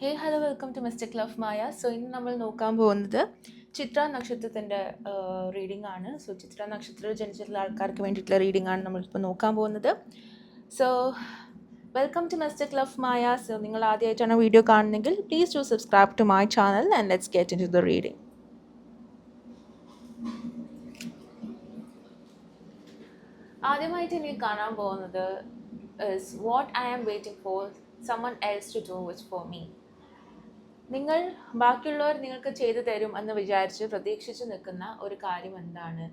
Hey hello welcome to mister love Maya. So ഇന്ന് നമ്മൾ നോക്കാൻ പോകുന്നത് ചിത്ര നക്ഷത്രത്തിൻ്റെ റീഡിംഗ് ആണ്. സോ ചിത്ര നക്ഷത്രത്തിൽ ജനിച്ചിട്ടുള്ള ആൾക്കാർക്ക് വേണ്ടിയിട്ടുള്ള റീഡിംഗ് ആണ് നമ്മളിപ്പോൾ നോക്കാൻ പോകുന്നത്. So welcome to mister love Maya. So നിങ്ങൾ ആദ്യമായിട്ടാണ് വീഡിയോ കാണുന്നതെങ്കിൽ please do subscribe to my channel and let's get into the reading. ആദ്യമായിട്ട് എനിക്ക് കാണാൻ പോകുന്നത് is what I am waiting for someone else to do it for me. നിങ്ങൾ ബാക്കിയുള്ളവർ നിങ്ങൾക്ക് ചെയ്തു തരും എന്ന് വിചാരിച്ച് പ്രതീക്ഷിച്ച് നിൽക്കുന്ന ഒരു കാര്യം എന്താണ്?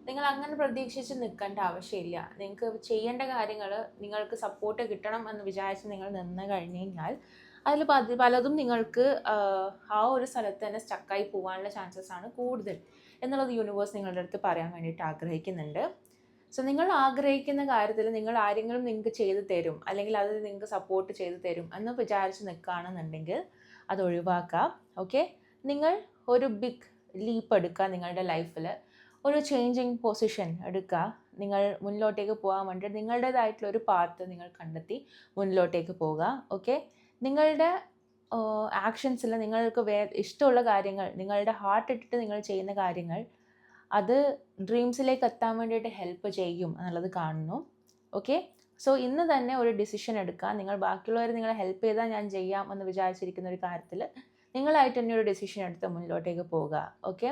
നിങ്ങൾ അങ്ങനെ പ്രതീക്ഷിച്ച് നിൽക്കേണ്ട ആവശ്യമില്ല. നിങ്ങൾക്ക് ചെയ്യേണ്ട കാര്യങ്ങൾ നിങ്ങൾക്ക് സപ്പോർട്ട് കിട്ടണം എന്ന് വിചാരിച്ച് നിങ്ങൾ നിന്ന് കഴിഞ്ഞ് കഴിഞ്ഞാൽ അതിൽ പലതും നിങ്ങൾക്ക് ആ ഒരു സ്ഥലത്ത് തന്നെ സ്റ്റക്കായി പോകാനുള്ള ചാൻസസ് ആണ് കൂടുതൽ എന്നുള്ളത് യൂണിവേഴ്സ് നിങ്ങളുടെ അടുത്ത് പറയാൻ വേണ്ടിയിട്ട് ആഗ്രഹിക്കുന്നുണ്ട്. സോ നിങ്ങൾ ആഗ്രഹിക്കുന്ന കാര്യത്തിൽ നിങ്ങൾ ആരെങ്കിലും നിങ്ങൾക്ക് ചെയ്തു തരും അല്ലെങ്കിൽ അത് നിങ്ങൾക്ക് സപ്പോർട്ട് ചെയ്തു തരും എന്ന് വിചാരിച്ച് നിൽക്കുകയാണെന്നുണ്ടെങ്കിൽ അത് ഒഴിവാക്കുക. ഓക്കെ, നിങ്ങൾ ഒരു ബിഗ് ലീപ്പ് എടുക്കുക. നിങ്ങളുടെ ലൈഫിൽ ഒരു ചേഞ്ചിങ് പൊസിഷൻ എടുക്കുക. നിങ്ങൾ മുന്നിലോട്ടേക്ക് പോകാൻ വേണ്ടി നിങ്ങളുടേതായിട്ടുള്ള ഒരു പാത്ത് നിങ്ങൾ കണ്ടെത്തി മുന്നിലോട്ടേക്ക് പോകുക. ഓക്കെ, നിങ്ങളുടെ ആക്ഷൻസിൽ നിങ്ങൾക്ക് ഇഷ്ടമുള്ള കാര്യങ്ങൾ, നിങ്ങളുടെ ഹാർട്ട് ഇട്ടിട്ട് നിങ്ങൾ ചെയ്യുന്ന കാര്യങ്ങൾ അത് ഡ്രീംസിലേക്ക് എത്താൻ വേണ്ടിയിട്ട് ഹെൽപ്പ് ചെയ്യും എന്നുള്ളത് കാണുന്നു. ഓക്കെ, സോ ഇന്ന് തന്നെ ഒരു ഡിസിഷൻ എടുക്കുക. നിങ്ങൾ ബാക്കിയുള്ളവർ നിങ്ങളെ ഹെൽപ്പ് ചെയ്താൽ ഞാൻ ചെയ്യാം എന്ന് വിചാരിച്ചിരിക്കുന്ന ഒരു കാര്യത്തിൽ നിങ്ങളായിട്ട് തന്നെ ഒരു ഡിസിഷൻ എടുത്ത് മുന്നിലോട്ടേക്ക് പോവുക. ഓക്കെ,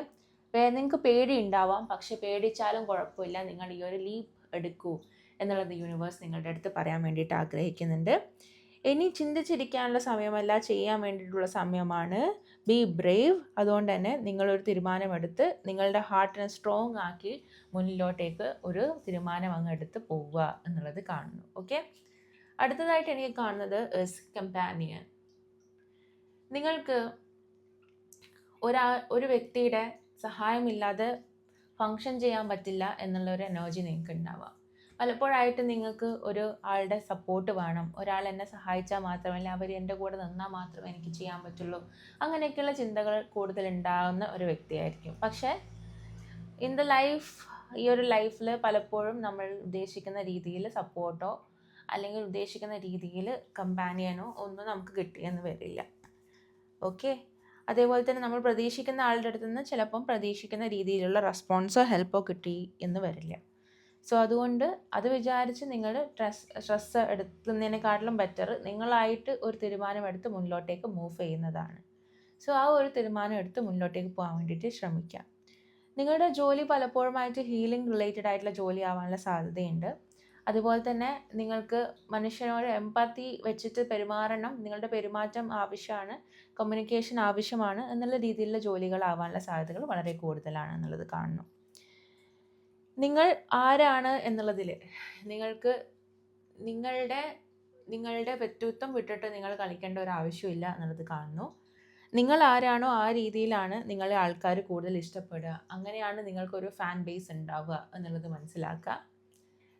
നിങ്ങൾക്ക് പേടി ഉണ്ടാവാം, പക്ഷെ പേടിച്ചാലും കുഴപ്പമില്ല, നിങ്ങൾ ഈ ഒരു ലീപ്പ് എടുക്കൂ എന്നുള്ളത് യൂണിവേഴ്സ് നിങ്ങളുടെ അടുത്ത് പറയാൻ വേണ്ടിയിട്ട് ആഗ്രഹിക്കുന്നുണ്ട്. ഇനി ചിന്തിച്ചിരിക്കാനുള്ള സമയമല്ല, ചെയ്യാൻ വേണ്ടിയിട്ടുള്ള സമയമാണ്. Be brave. അതുകൊണ്ട് തന്നെ നിങ്ങളൊരു തീരുമാനമെടുത്ത് നിങ്ങളുടെ ഹാർട്ടിനെ സ്ട്രോങ് ആക്കി മുന്നിലോട്ടേക്ക് ഒരു തീരുമാനം അങ്ങ് എടുത്ത് പോവുക എന്നുള്ളത് കാണുന്നു. ഓക്കെ, അടുത്തതായിട്ട് എനിക്ക് കാണുന്നത് ഇസ് കമ്പാനിയൻ. നിങ്ങൾക്ക് ഒരു വ്യക്തിയുടെ സഹായമില്ലാതെ ഫങ്ഷൻ ചെയ്യാൻ പറ്റില്ല എന്നുള്ളൊരു എനർജി നിങ്ങൾക്ക് ഉണ്ടാവാം. പലപ്പോഴായിട്ട് നിങ്ങൾക്ക് ഒരു ആളുടെ സപ്പോർട്ട് വേണം. ഒരാൾ എന്നെ സഹായിച്ചാൽ മാത്രമല്ല, അവർ എൻ്റെ കൂടെ നിന്നാൽ മാത്രമേ എനിക്ക് ചെയ്യാൻ പറ്റുള്ളൂ. അങ്ങനെയൊക്കെയുള്ള ചിന്തകൾ കൂടുതൽ ഉണ്ടാകുന്ന ഒരു വ്യക്തിയായിരിക്കും. പക്ഷേ ഇൻ ദ ലൈഫ്, ഈ ഒരു ലൈഫിൽ പലപ്പോഴും നമ്മൾ ഉദ്ദേശിക്കുന്ന രീതിയിൽ സപ്പോർട്ടോ അല്ലെങ്കിൽ ഉദ്ദേശിക്കുന്ന രീതിയിൽ കമ്പാനിയനോ ഒന്നും നമുക്ക് കിട്ടിയെന്ന് വരില്ല. ഓക്കെ, അതേപോലെ തന്നെ നമ്മൾ പ്രതീക്ഷിക്കുന്ന ആളുടെ അടുത്ത് നിന്ന് ചിലപ്പം പ്രതീക്ഷിക്കുന്ന രീതിയിലുള്ള റെസ്പോൺസോ ഹെൽപ്പോ കിട്ടി എന്ന് വരില്ല. സോ അതുകൊണ്ട് അത് വിചാരിച്ച് നിങ്ങൾ സ്ട്രെസ് എടുക്കുന്നതിനെക്കാട്ടിലും ബെറ്റർ നിങ്ങളായിട്ട് ഒരു തീരുമാനമെടുത്ത് മുന്നിലോട്ടേക്ക് മൂവ് ചെയ്യുന്നതാണ്. സോ ആ ഒരു തീരുമാനം എടുത്ത് മുന്നിലോട്ടേക്ക് പോകാൻ വേണ്ടിയിട്ട് ശ്രമിക്കാം. നിങ്ങളുടെ ജോലി പലപ്പോഴുമായിട്ട് ഹീലിംഗ് റിലേറ്റഡ് ആയിട്ടുള്ള ജോലി ആവാനുള്ള സാധ്യതയുണ്ട്. അതുപോലെ തന്നെ നിങ്ങൾക്ക് മനുഷ്യനോട് എംപത്തി വെച്ചിട്ട് പെരുമാറണം, നിങ്ങളുടെ പെരുമാറ്റം ആവശ്യമാണ്, കമ്മ്യൂണിക്കേഷൻ ആവശ്യമാണ് എന്നുള്ള രീതിയിലുള്ള ജോലികളാവാനുള്ള സാധ്യതകൾ വളരെ കൂടുതലാണ് എന്നുള്ളത് കാണുന്നു. നിങ്ങൾ ആരാണ് എന്നുള്ളതിൽ നിങ്ങൾക്ക് നിങ്ങളുടെ വ്യക്തിത്വം വിട്ടിട്ട് നിങ്ങൾ കളിക്കേണ്ട ഒരു ആവശ്യമില്ല എന്നുള്ളത് കാണുന്നു. നിങ്ങൾ ആരാണോ ആ രീതിയിലാണ് നിങ്ങളെ ആൾക്കാർ കൂടുതൽ ഇഷ്ടപ്പെടുക. അങ്ങനെയാണ് നിങ്ങൾക്കൊരു ഫാൻ ബേസ് ഉണ്ടാവുക എന്നുള്ളത് മനസ്സിലാക്കുക.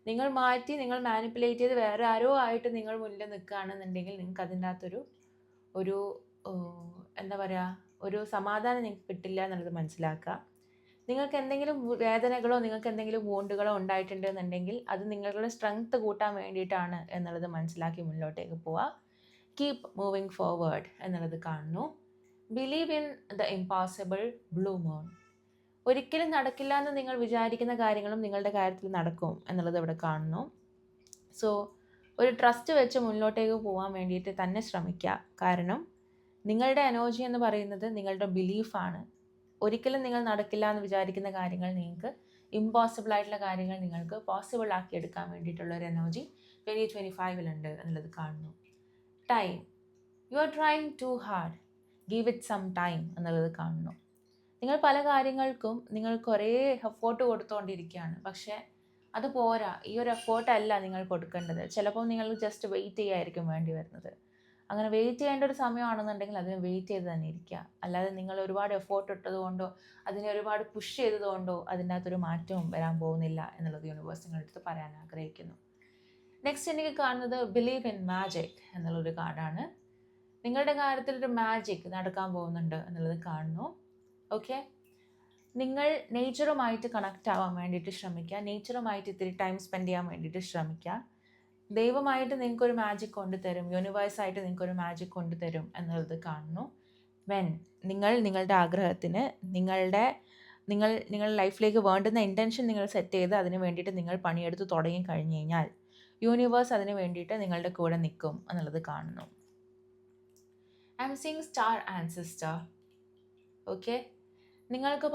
നിങ്ങൾ മാറ്റി നിങ്ങൾ മാനിപ്പുലേറ്റ് ചെയ്ത് വേറെ ആരോ ആയിട്ട് നിങ്ങൾ മുന്നിൽ നിൽക്കുകയാണെന്നുണ്ടെങ്കിൽ നിങ്ങൾക്ക് അതിൻ്റെ അകത്തൊരു എന്താ പറയുക, ഒരു സമാധാനം നിങ്ങൾക്ക് കിട്ടില്ല എന്നുള്ളത് മനസ്സിലാക്കുക. നിങ്ങൾക്ക് എന്തെങ്കിലും വേദനകളോ നിങ്ങൾക്ക് എന്തെങ്കിലും വൂണ്ടുകളോ ഉണ്ടായിട്ടുണ്ടെന്നുണ്ടെങ്കിൽ അത് നിങ്ങളുടെ സ്ട്രെങ്ത് കൂട്ടാൻ വേണ്ടിയിട്ടാണ് എന്നുള്ളത് മനസ്സിലാക്കി മുന്നിലോട്ടേക്ക് പോവുക. കീപ്പ് മൂവിങ് ഫോർവേഡ് എന്നുള്ളത് കാണുന്നു. Believe in the impossible, blue moon. ഒരിക്കലും നടക്കില്ല എന്ന് നിങ്ങൾ വിചാരിക്കുന്ന കാര്യങ്ങളും നിങ്ങളുടെ കാര്യത്തിൽ നടക്കും എന്നുള്ളത് ഇവിടെ കാണുന്നു. സോ ഒരു ട്രസ്റ്റ് വെച്ച് മുന്നിലോട്ടേക്ക് പോകാൻ വേണ്ടിയിട്ട് തന്നെ ശ്രമിക്കുക. കാരണം നിങ്ങളുടെ എനർജി എന്ന് പറയുന്നത് നിങ്ങളുടെ ബിലീഫാണ്. ഒരിക്കലും നിങ്ങൾ നടക്കില്ല എന്ന് വിചാരിക്കുന്ന കാര്യങ്ങൾ നിങ്ങൾക്ക് ഇമ്പോസിബിൾ ആയിട്ടുള്ള കാര്യങ്ങൾ നിങ്ങൾക്ക് പോസിബിൾ ആക്കി എടുക്കാൻ വേണ്ടിയിട്ടുള്ള ഒരു എനർജി 2025 എന്നുള്ളത് കാണുന്നു. Time. You are trying too hard, give it some time എന്നുള്ളത് കാണുന്നു. നിങ്ങൾ പല കാര്യങ്ങൾക്കും നിങ്ങൾ കുറേ എഫേർട്ട് കൊടുത്തുകൊണ്ടിരിക്കുകയാണ്, പക്ഷേ അത് പോരാ. ഈ ഒരു എഫേർട്ടല്ല നിങ്ങൾ കൊടുക്കേണ്ടത്. ചിലപ്പോൾ നിങ്ങൾ ജസ്റ്റ് വെയിറ്റ് ചെയ്യായിരിക്കും വേണ്ടി വരുന്നത്. അങ്ങനെ വെയിറ്റ് ചെയ്യേണ്ട ഒരു സമയമാണെന്നുണ്ടെങ്കിൽ അതിന് വെയിറ്റ് ചെയ്ത് തന്നെ ഇരിക്കുക. അല്ലാതെ നിങ്ങൾ ഒരുപാട് എഫേർട്ട് ഇട്ടതുകൊണ്ടോ അതിനെ ഒരുപാട് പുഷ് ചെയ്തതുകൊണ്ടോ അതിൻ്റെ അകത്തൊരു മാറ്റവും വരാൻ പോകുന്നില്ല എന്നുള്ളത് യൂണിവേഴ്സ് നിങ്ങളുടെ അടുത്ത് പറയാൻ ആഗ്രഹിക്കുന്നു. നെക്സ്റ്റ് എനിക്ക് കാണുന്നത് ബിലീവ് ഇൻ മാജിക് എന്നുള്ളൊരു കാർഡാണ്. നിങ്ങളുടെ കാര്യത്തിൽ ഒരു മാജിക് നടക്കാൻ പോകുന്നുണ്ട് എന്നുള്ളത് കാണുന്നു. ഓക്കെ, നിങ്ങൾ നേച്ചറുമായിട്ട് കണക്റ്റ് ആവാൻ വേണ്ടിയിട്ട് ശ്രമിക്കുക. നേച്ചറുമായിട്ട് ഇത്തിരി ടൈം സ്പെൻഡ് ചെയ്യാൻ വേണ്ടിയിട്ട് ശ്രമിക്കുക. ദൈവമായിട്ട് നിങ്ങൾക്കൊരു മാജിക് കൊണ്ടുതരും, യൂണിവേഴ്സായിട്ട് നിങ്ങൾക്കൊരു മാജിക് കൊണ്ടുതരും എന്നുള്ളത് കാണുന്നു. നിങ്ങളുടെ ആഗ്രഹത്തിന് നിങ്ങൾ ലൈഫിലേക്ക് വേണ്ടുന്ന ഇൻറ്റൻഷൻ നിങ്ങൾ സെറ്റ് ചെയ്ത് അതിന് വേണ്ടിയിട്ട് നിങ്ങൾ പണിയെടുത്ത് തുടങ്ങി കഴിഞ്ഞ് കഴിഞ്ഞാൽ യൂണിവേഴ്സ് അതിന് വേണ്ടിയിട്ട് നിങ്ങളുടെ കൂടെ നിൽക്കും എന്നുള്ളത് കാണുന്നു. I am seeing star ancestor. Okay, നിങ്ങൾക്ക്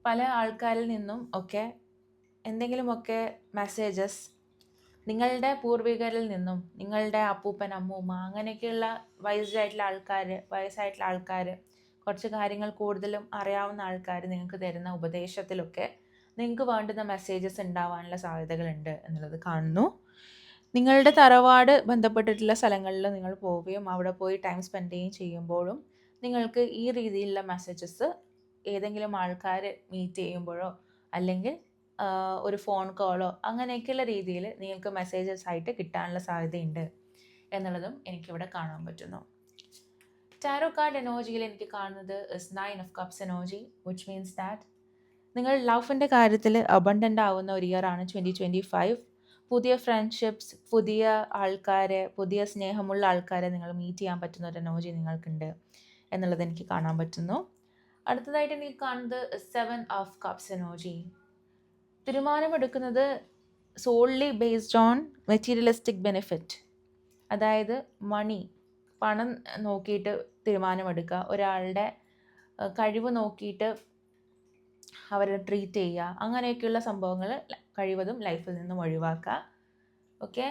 പല ആൾക്കാരിൽ നിന്നും ഒക്കെ എന്തെങ്കിലുമൊക്കെ മെസ്സേജസ്, നിങ്ങളുടെ പൂർവികരിൽ നിന്നും, നിങ്ങളുടെ അപ്പൂപ്പൻ അമ്മൂമ്മ അങ്ങനെയൊക്കെയുള്ള വയസ്സായിട്ടുള്ള ആൾക്കാർ, കുറച്ച് കാര്യങ്ങൾ കൂടുതലും അറിയാവുന്ന ആൾക്കാർ നിങ്ങൾക്ക് തരുന്ന ഉപദേശത്തിലൊക്കെ നിങ്ങൾക്ക് വേണ്ടുന്ന മെസ്സേജസ് ഉണ്ടാവാനുള്ള സാധ്യതകളുണ്ട് എന്നുള്ളത് കാണുന്നു. നിങ്ങളുടെ തറവാട് ബന്ധപ്പെട്ടിട്ടുള്ള സ്ഥലങ്ങളിൽ നിങ്ങൾ പോവുകയും അവിടെ പോയി ടൈം സ്പെൻഡ് ചെയ്യുമ്പോഴും നിങ്ങൾക്ക് ഈ രീതിയിലുള്ള മെസ്സേജസ് ഏതെങ്കിലും ആൾക്കാർ മീറ്റ് ചെയ്യുമ്പോഴോ അല്ലെങ്കിൽ ഒരു ഫോൺ കോളോ അങ്ങനെയൊക്കെയുള്ള രീതിയിൽ നിങ്ങൾക്ക് മെസ്സേജസ് ആയിട്ട് കിട്ടാനുള്ള സാധ്യതയുണ്ട് എന്നുള്ളതും എനിക്കിവിടെ കാണാൻ പറ്റുന്നു. ടാരോ കാർഡ് എനർജിയിൽ എനിക്ക് കാണുന്നത് is 9 of Cups energy, which means that നിങ്ങൾ ലവിൻ്റെ കാര്യത്തിൽ അബണ്ടൻ്റ് ആവുന്ന ഒരു ഇയറാണ് 2025. പുതിയ ഫ്രണ്ട്ഷിപ്സ്, പുതിയ ആൾക്കാരെ, പുതിയ സ്നേഹമുള്ള ആൾക്കാരെ നിങ്ങൾ മീറ്റ് ചെയ്യാൻ പറ്റുന്ന ഒരു എനർജി നിങ്ങൾക്കുണ്ട് എന്നുള്ളത് എനിക്ക് കാണാൻ പറ്റുന്നു. അടുത്തതായിട്ട് എനിക്ക് കാണുന്നത് 7 of Cups എനർജി. തീരുമാനമെടുക്കുന്നത് solely based on materialistic benefit, അതായത് പണം നോക്കിയിട്ട് തീരുമാനമെടുക്കുക, ഒരാളുടെ കഴിവ് നോക്കിയിട്ട് അവരെ ട്രീറ്റ് ചെയ്യുക, അങ്ങനെയൊക്കെയുള്ള സംഭവങ്ങൾ കഴിവതും ലൈഫിൽ നിന്നും ഒഴിവാക്കുക. ഓക്കെ,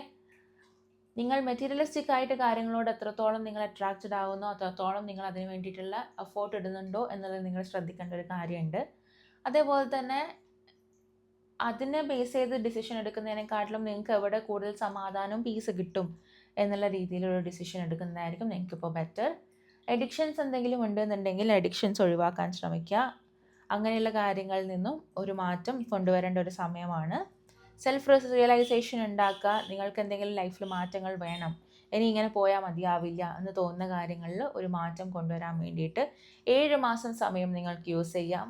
നിങ്ങൾ മെറ്റീരിയലിസ്റ്റിക് ആയിട്ട് കാര്യങ്ങളോട് എത്രത്തോളം നിങ്ങൾ അട്രാക്റ്റഡ് ആവുന്നോ അത്രത്തോളം നിങ്ങൾ അതിന് വേണ്ടിയിട്ടുള്ള എഫോർട്ട് ഇടുന്നുണ്ടോ എന്നുള്ളത് നിങ്ങൾ ശ്രദ്ധിക്കേണ്ട ഒരു കാര്യമുണ്ട്. അതേപോലെ തന്നെ അതിനെ ബേസ് ചെയ്ത് ഡിസിഷൻ എടുക്കുന്നതിനെക്കാട്ടിലും നിങ്ങൾക്ക് എവിടെ കൂടുതൽ സമാധാനവും പീസ് കിട്ടും എന്നുള്ള രീതിയിലുള്ള ഡിസിഷൻ എടുക്കുന്നതായിരിക്കും നിങ്ങൾക്കിപ്പോൾ ബെറ്റർ. എഡിക്ഷൻസ് എന്തെങ്കിലും ഉണ്ടെന്നുണ്ടെങ്കിൽ എഡിക്ഷൻസ് ഒഴിവാക്കാൻ ശ്രമിക്കുക. അങ്ങനെയുള്ള കാര്യങ്ങളിൽ നിന്നും ഒരു മാറ്റം കൊണ്ടുവരേണ്ട ഒരു സമയമാണ്. സെൽഫ് റിയലൈസേഷൻ ഉണ്ടാക്കുക. നിങ്ങൾക്ക് എന്തെങ്കിലും ലൈഫിൽ മാറ്റങ്ങൾ വേണം, ഇനി ഇങ്ങനെ പോയാൽ മതിയാവില്ല എന്ന് തോന്നുന്ന കാര്യങ്ങളിൽ ഒരു മാറ്റം കൊണ്ടുവരാൻ വേണ്ടിയിട്ട് 7 മാസം സമയം നിങ്ങൾക്ക് യൂസ് ചെയ്യാം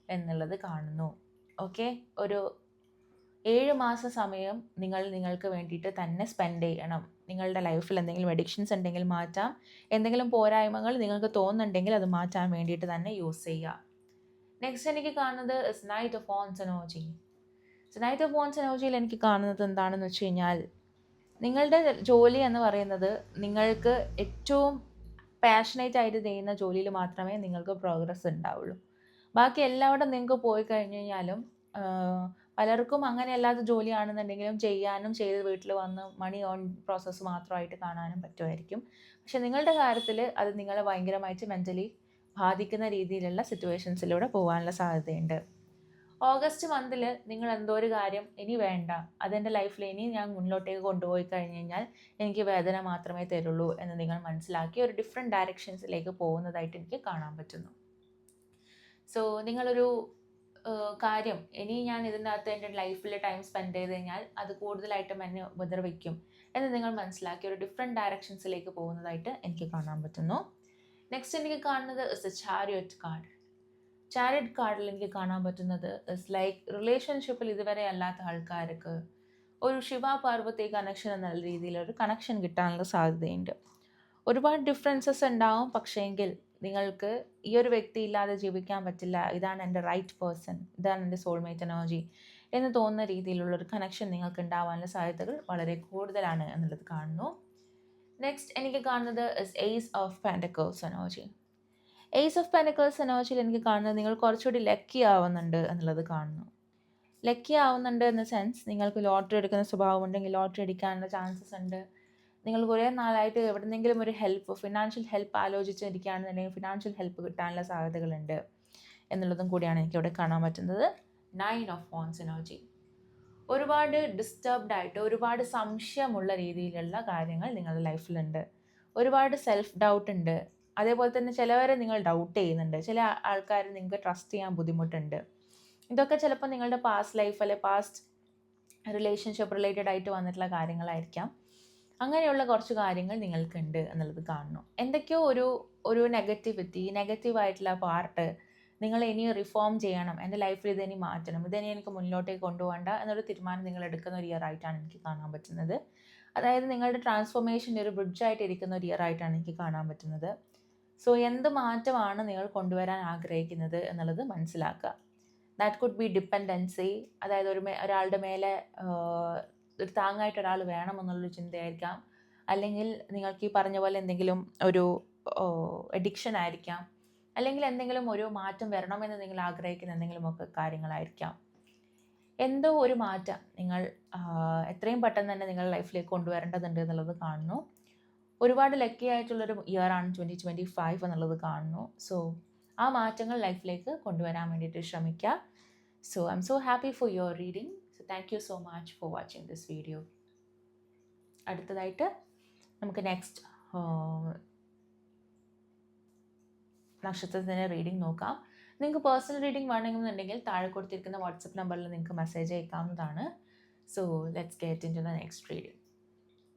എന്നുള്ളത് കാണുന്നു. ഓക്കെ, ഒരു 7 മാസം സമയം നിങ്ങൾക്ക് വേണ്ടിയിട്ട് തന്നെ സ്പെൻഡ് ചെയ്യണം. നിങ്ങളുടെ ലൈഫിൽ എന്തെങ്കിലും എഡിക്ഷൻസ് ഉണ്ടെങ്കിൽ മാറ്റാം, എന്തെങ്കിലും പോരായ്മകൾ നിങ്ങൾക്ക് തോന്നുന്നുണ്ടെങ്കിൽ അത് മാറ്റാൻ വേണ്ടിയിട്ട് തന്നെ യൂസ് ചെയ്യുക. നെക്സ്റ്റ് എനിക്ക് കാണുന്നത് is knight of wands energy. Knight of wands എനർജിയിൽ എനിക്ക് കാണുന്നത് എന്താണെന്ന് വെച്ച് കഴിഞ്ഞാൽ, നിങ്ങളുടെ ജോലി എന്ന് പറയുന്നത് നിങ്ങൾക്ക് ഏറ്റവും പാഷനേറ്റ് ആയിട്ട് ചെയ്യുന്ന ജോലിയിൽ മാത്രമേ നിങ്ങൾക്ക് പ്രോഗ്രസ് ഉണ്ടാവുള്ളൂ. ബാക്കി എല്ലാവരും നിങ്ങൾക്ക് പോയി കഴിഞ്ഞ് കഴിഞ്ഞാലും പലർക്കും അങ്ങനെയല്ലാത്ത ജോലിയാണെന്നുണ്ടെങ്കിലും ചെയ്യാനും ചെയ്ത് വീട്ടിൽ വന്ന് മണി ഓൺ പ്രോസസ്സ് മാത്രമായിട്ട് കാണാനും പറ്റുമായിരിക്കും. പക്ഷെ നിങ്ങളുടെ കാര്യത്തിൽ അത് നിങ്ങളെ ഭയങ്കരമായിട്ട് മെൻ്റലി ബാധിക്കുന്ന രീതിയിലുള്ള സിറ്റുവേഷൻസിലൂടെ പോകാനുള്ള സാധ്യതയുണ്ട്. ഓഗസ്റ്റ് മന്തിൽ നിങ്ങൾ എന്തോ ഒരു കാര്യം ഇനി വേണ്ട, അതെൻ്റെ ലൈഫിൽ ഇനി ഞാൻ മുന്നോട്ടേക്ക് കൊണ്ടുപോയി കഴിഞ്ഞ് കഴിഞ്ഞാൽ എനിക്ക് വേദന മാത്രമേ തരുള്ളൂ എന്ന് നിങ്ങൾ മനസ്സിലാക്കി ഒരു ഡിഫറെൻറ്റ് ഡയറക്ഷൻസിലേക്ക് പോകുന്നതായിട്ട് എനിക്ക് കാണാൻ പറ്റുന്നു. സോ നിങ്ങളൊരു കാര്യം ഇനി ഞാൻ ഇതിനകത്ത് എൻ്റെ ലൈഫിൽ ടൈം സ്പെൻഡ് ചെയ്ത് കഴിഞ്ഞാൽ അത് കൂടുതലായിട്ടും എന്നെ ഉപദ്രവിക്കും എന്ന് നിങ്ങൾ മനസ്സിലാക്കി ഒരു ഡിഫറെൻറ്റ് ഡയറക്ഷൻസിലേക്ക് പോകുന്നതായിട്ട് എനിക്ക് കാണാൻ പറ്റുന്നു. നെക്സ്റ്റ് എനിക്ക് കാണുന്നത് is A chariot card. Chariot കാർഡിൽ എനിക്ക് കാണാൻ പറ്റുന്നത് ഇസ് ലൈക്ക് റിലേഷൻഷിപ്പിൽ ഇതുവരെ അല്ലാത്ത ആൾക്കാർക്ക് ഒരു ശിവ പാർവതി കണക്ഷൻ എന്ന രീതിയിലൊരു കണക്ഷൻ കിട്ടാനുള്ള സാധ്യതയുണ്ട്. ഒരുപാട് ഡിഫറൻസസ് ഉണ്ടാവും, പക്ഷേങ്കിൽ നിങ്ങൾക്ക് ഈ ഒരു വ്യക്തി ഇല്ലാതെ ജീവിക്കാൻ പറ്റില്ല, ഇതാണ് എൻ്റെ റൈറ്റ് പേഴ്സൺ, ഇതാണ് എൻ്റെ സോൾമേറ്റ് എനർജി എന്ന് തോന്നുന്ന രീതിയിലുള്ളൊരു കണക്ഷൻ നിങ്ങൾക്ക് ഉണ്ടാവാനുള്ള സാധ്യതകൾ വളരെ കൂടുതലാണ് എന്നുള്ളത് കാണുന്നു. നെക്സ്റ്റ് എനിക്ക് കാണുന്നത് is ace of pentacles energy. Ace of pentacles എനർജിയിൽ എനിക്ക് കാണുന്നത് നിങ്ങൾ കുറച്ചുകൂടി ലക്കി ആവുന്നുണ്ട് എന്നുള്ളത് കാണുന്നു. ലക്കി ആവുന്നുണ്ട് എന്ന സെൻസ്, നിങ്ങൾക്ക് ലോട്ടറി എടുക്കുന്ന സ്വഭാവം ഉണ്ടെങ്കിൽ ലോട്ടറി അടിക്കാനുള്ള ചാൻസസ് ഉണ്ട്. നിങ്ങൾ കുറേ നാളായിട്ട് എവിടെന്നെങ്കിലും ഒരു ഫിനാൻഷ്യൽ ഹെൽപ്പ് ആലോചിച്ചിരിക്കുകയാണെന്നുണ്ടെങ്കിൽ ഫിനാൻഷ്യൽ ഹെൽപ്പ് കിട്ടാനുള്ള സാധ്യതകളുണ്ട് എന്നുള്ളതും കൂടിയാണ് എനിക്കിവിടെ കാണാൻ പറ്റുന്നത്. 9 of Wands എനർജി. ഒരുപാട് ഡിസ്റ്റർബ്ഡ് ആയിട്ട് ഒരുപാട് സംശയമുള്ള രീതിയിലുള്ള കാര്യങ്ങൾ നിങ്ങളുടെ ലൈഫിലുണ്ട്. ഒരുപാട് സെൽഫ് ഡൗട്ട് ഉണ്ട്. അതേപോലെ തന്നെ ചിലവരെ നിങ്ങൾ ഡൗട്ട് ചെയ്യുന്നുണ്ട്. ചില ആൾക്കാർ നിങ്ങൾക്ക് ട്രസ്റ്റ് ചെയ്യാൻ ബുദ്ധിമുട്ടുണ്ട്. ഇതൊക്കെ ചിലപ്പോൾ നിങ്ങളുടെ പാസ്റ്റ് ലൈഫ് അല്ലെ പാസ്റ്റ് റിലേഷൻഷിപ്പ് റിലേറ്റഡ് ആയിട്ട് വന്നിട്ടുള്ള കാര്യങ്ങളായിരിക്കാം. അങ്ങനെയുള്ള കുറച്ച് കാര്യങ്ങൾ നിങ്ങൾക്കുണ്ട് എന്നുള്ളത് കാണുന്നു. എന്തൊക്കെയോ ഒരു നെഗറ്റീവായിട്ടുള്ള പാർട്ട് നിങ്ങൾ ഇനി റിഫോം ചെയ്യണം, എൻ്റെ ലൈഫിൽ ഇതിനി മാറ്റണം, ഇതിനി എനിക്ക് മുന്നോട്ടേക്ക് കൊണ്ടുപോകണ്ട എന്നൊരു തീരുമാനം നിങ്ങൾ എടുക്കുന്ന ഒരു ഇയർ ആയിട്ടാണ് എനിക്ക് കാണാൻ പറ്റുന്നത്. അതായത് നിങ്ങളുടെ ട്രാൻസ്ഫോർമേഷൻ്റെ ഒരു ബ്രിഡ്ജായിട്ട് ഇരിക്കുന്ന ഒരു ഇയർ ആയിട്ടാണ് എനിക്ക് കാണാൻ പറ്റുന്നത്. സോ എന്ത് മാറ്റമാണ് നിങ്ങൾ കൊണ്ടുവരാൻ ആഗ്രഹിക്കുന്നത് എന്നുള്ളത് മനസ്സിലാക്കുക. ദാറ്റ് കുഡ് ബി ഡിപ്പെൻഡൻസി, അതായത് ഒരാളുടെ മേലെ ഒരു താങ്ങായിട്ട് ഒരാൾ വേണമെന്നുള്ളൊരു ചിന്തയായിരിക്കാം. അല്ലെങ്കിൽ നിങ്ങൾക്ക് ഈ പറഞ്ഞ പോലെ എന്തെങ്കിലും ഒരു അഡിക്ഷൻ ആയിരിക്കാം. അല്ലെങ്കിൽ എന്തെങ്കിലും ഒരു മാറ്റം വരണമെന്ന് നിങ്ങൾ ആഗ്രഹിക്കുന്ന എന്തെങ്കിലുമൊക്കെ കാര്യങ്ങളായിരിക്കാം. എന്തോ ഒരു മാറ്റം നിങ്ങൾ എത്രയും പെട്ടെന്ന് തന്നെ നിങ്ങളുടെ ലൈഫിലേക്ക് കൊണ്ടുവരേണ്ടതുണ്ട് എന്നുള്ളത് കാണുന്നു. ഒരുപാട് ലക്കി ആയിട്ടുള്ളൊരു ഇയർ ആണ് 2025 എന്നുള്ളത് കാണുന്നു. സോ ആ മാറ്റങ്ങൾ ലൈഫിലേക്ക് കൊണ്ടുവരാൻ വേണ്ടിയിട്ട് ശ്രമിക്കുക. So I M so happy for your reading. So thank you so much for watching this video. അടുത്തതായിട്ട് നമുക്ക് നെക്സ്റ്റ് നക്ഷത്രത്തിൻ്റെ റീഡിങ് നോക്കാം. നിങ്ങൾക്ക് പേഴ്സണൽ റീഡിംഗ് വേണമെന്നുണ്ടെങ്കിൽ താഴെ കൊടുത്തിരിക്കുന്ന വാട്സപ്പ് നമ്പറിൽ നിങ്ങൾക്ക് മെസ്സേജ് അയക്കാവുന്നതാണ്. So let's get into the next reading.